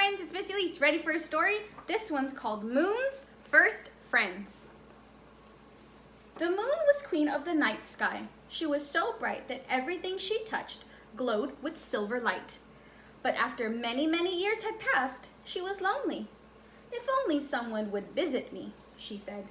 friends, it's Miss Elise. Ready for a story? This one's called Moon's First Friends. The moon was queen of the night sky. She was so bright that everything she touched glowed with silver light. But after many, many years had passed, she was lonely. If only someone would visit me, she said.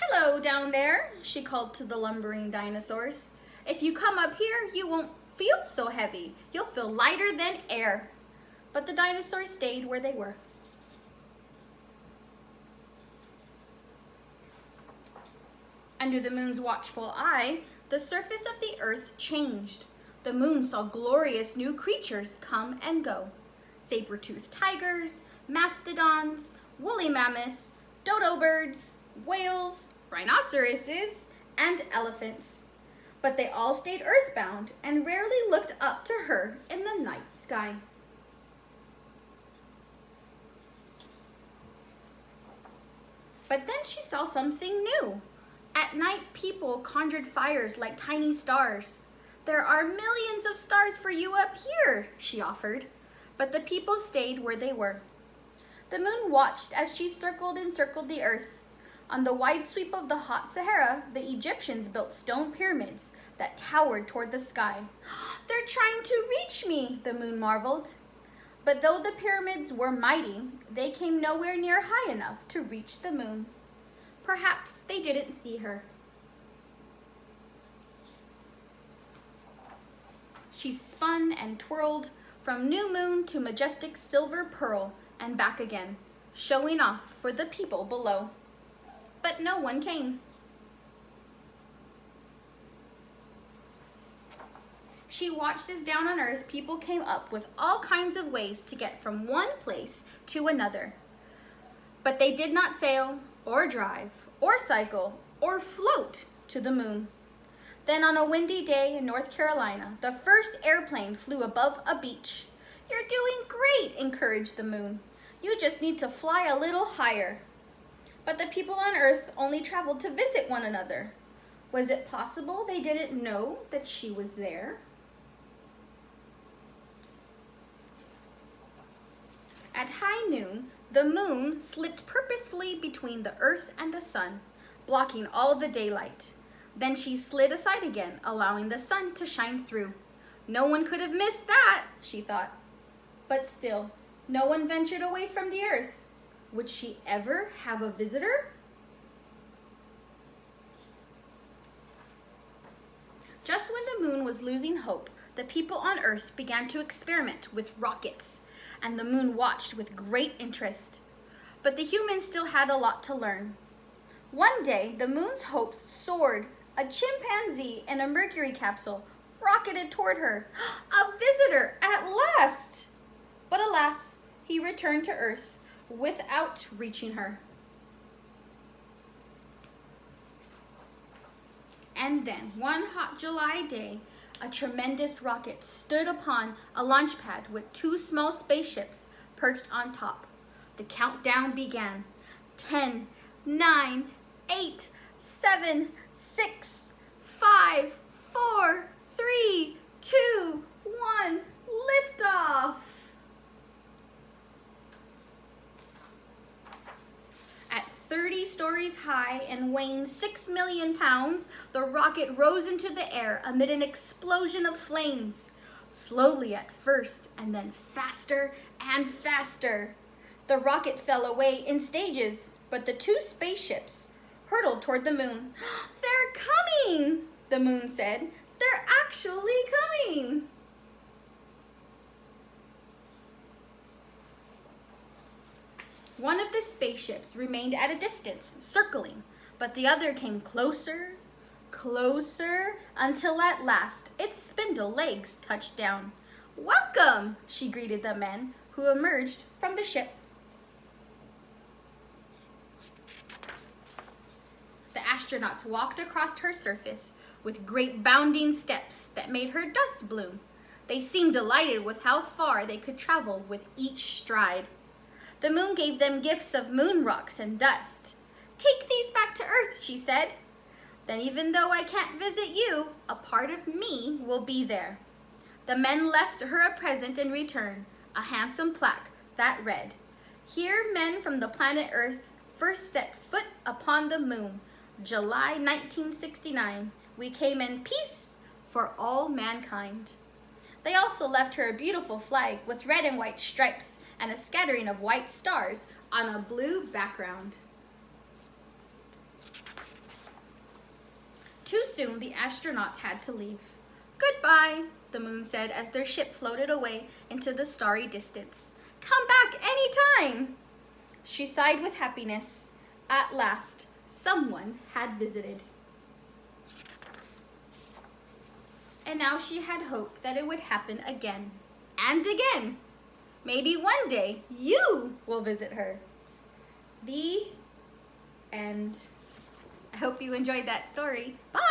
Hello down there, she called to the lumbering dinosaurs. If you come up here, you won't feel so heavy. You'll feel lighter than air. But the dinosaurs stayed where they were. Under the moon's watchful eye, the surface of the earth changed. The moon saw glorious new creatures come and go. Saber-toothed tigers, mastodons, woolly mammoths, dodo birds, whales, rhinoceroses, and elephants. But they all stayed earthbound and rarely looked up to her in the night sky. But then she saw something new. At night, people conjured fires like tiny stars. There are millions of stars for you up here, she offered. But the people stayed where they were. The moon watched as she circled and circled the earth. On the wide sweep of the hot Sahara, the Egyptians built stone pyramids that towered toward the sky. They're trying to reach me, the moon marveled. But though the pyramids were mighty, they came nowhere near high enough to reach the moon. Perhaps they didn't see her. She spun and twirled from new moon to majestic silver pearl and back again, showing off for the people below. But no one came. She watched as down on earth people came up with all kinds of ways to get from one place to another. But they did not sail or drive or cycle or float to the moon. Then on a windy day in North Carolina, the first airplane flew above a beach. You're doing great, encouraged the moon. You just need to fly a little higher. But the people on Earth only traveled to visit one another. Was it possible they didn't know that she was there? At high noon, the moon slipped purposefully between the Earth and the sun, blocking all the daylight. Then she slid aside again, allowing the sun to shine through. No one could have missed that, she thought. But still, no one ventured away from the Earth. Would she ever have a visitor? Just when the moon was losing hope, the people on Earth began to experiment with rockets, and the moon watched with great interest. But the humans still had a lot to learn. One day, the moon's hopes soared. A chimpanzee in a mercury capsule rocketed toward her. A visitor at last! But alas, he returned to Earth without reaching her. And then, one hot July day, a tremendous rocket stood upon a launch pad with two small spaceships perched on top. The countdown began. 10, 9, 8, 7, 6, 5, 4, 3, 2, 1, liftoff! At 30 stories high and weighing 6 million pounds, the rocket rose into the air amid an explosion of flames. Slowly at first, and then faster and faster. The rocket fell away in stages, but the two spaceships hurtled toward the moon. They're coming, the moon said. They're actually coming. One of the spaceships remained at a distance, circling, but the other came closer, closer, until at last its spindle legs touched down. Welcome, she greeted the men who emerged from the ship. The astronauts walked across her surface with great bounding steps that made her dust bloom. They seemed delighted with how far they could travel with each stride. The moon gave them gifts of moon rocks and dust. Take these back to Earth, she said. Then even though I can't visit you, a part of me will be there. The men left her a present in return, a handsome plaque that read, "Here men from the planet Earth first set foot upon the moon, July 1969. We came in peace for all mankind." They also left her a beautiful flag with red and white stripes and a scattering of white stars on a blue background. Too soon, the astronauts had to leave. "Goodbye," the moon said as their ship floated away into the starry distance. "Come back anytime." She sighed with happiness. At last, someone had visited. And now she had hope that it would happen again and again. Maybe one day you will visit her. The end. I hope you enjoyed that story. Bye!